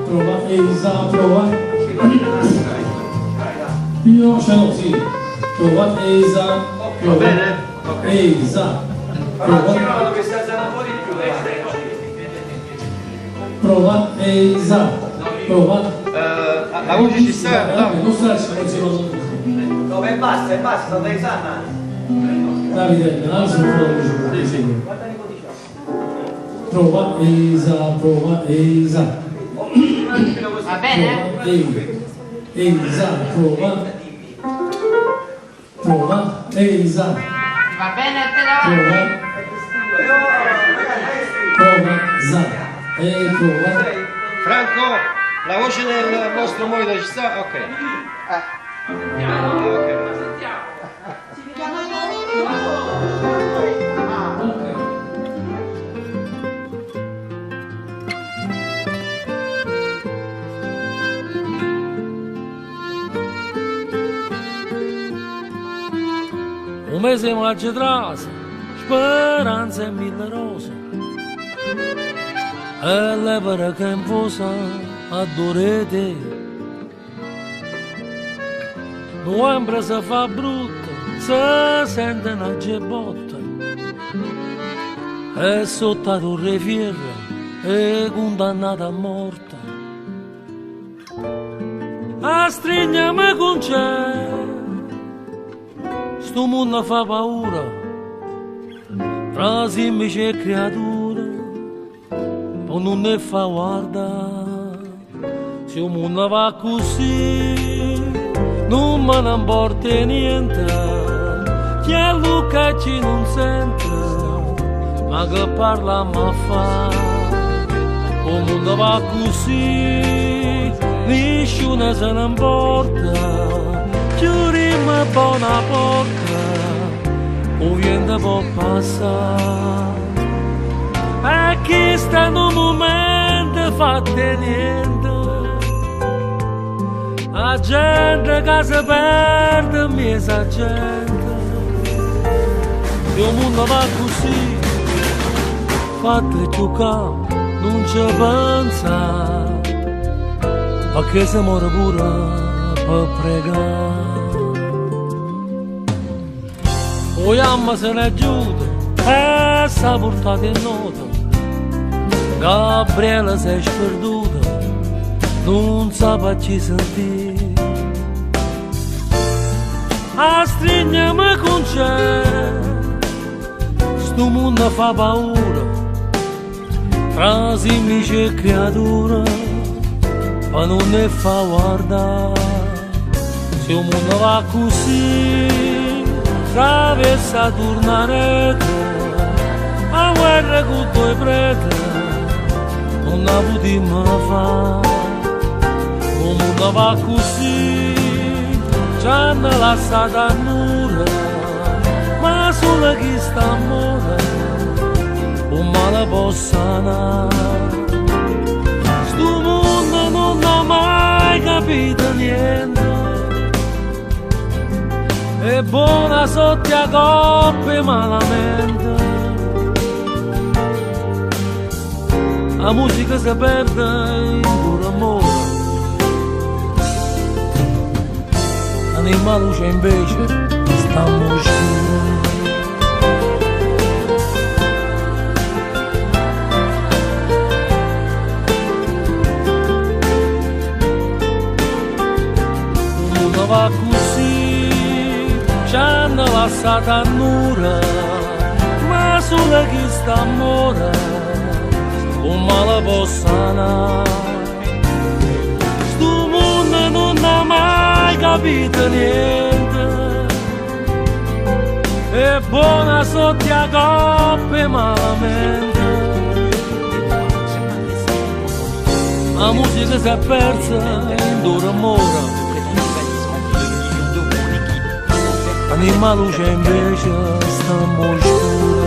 prova, Elisa, prova. Io ce l'ho, sì. Prova, Elisa, prova. Va bene? Elisa, prova. Girolo che si alzano un po' di più, Prova, Elisa, prova. La voce ci sta? No. Non sta silenzioso. No, è basta, sta dai sana. Davide, alza un po' la voce. Sì, sì. Prova, Elisa, prova, Elisa. Va bene? Elisa, prova. Prova, Elisa. Va bene a te davanti? Prova, za. Prova. Franco, la voce del vostro monitor ci sta? Ok. Un mese maggio trase, speranza e mille rose, e l'evera che infusa adorete. Novembre si fa brutta, si sente una gebotta, e sotto a torre fierra è condannata a morte. A strignami con c'è, sto mondo fa paura, tra semplici e creature, poi non ne fa guardare. Se il mondo va così, non me ne importa niente, chi è Luca ci non sente, ma che parla ma fa. Il mondo va così, nessuno se ne importa, chiudiamo buona porta, o vento può passare. E chi sta in un momento fatte niente, la gente che si perde, miesa gente. Se il mondo va così, fate giocare, non ci pensa, ma che si muore pure per pregare. Vogliamo se ne aiuta e si è portata in nota. Gabriele si è sperduta, non sa ci sentire. A strignami con c'è, sto mondo fa paura, tra semplici e creature, ma non ne fa guardare. Se il mondo va così, travessa tornare, a guerra con due prete, non la potremmo fare. Il mondo va così, ci hanno lasciato a nulla, ma solo chi sta a morire, un male può sanare. Sto mondo non ha mai capito niente, è buona sotto a coppe malamente. La musica si perde in puro amore, l'anima luce invece sta scuro. Il mondo va così, ci hanno lasciato a nulla, ma solo chi sta a morire un male può sanare. Sto mondo non ha mai capito niente, è buona sotto a coppe malamente. La musica si è persa in dura mora, l'anima luce invece sta scuro.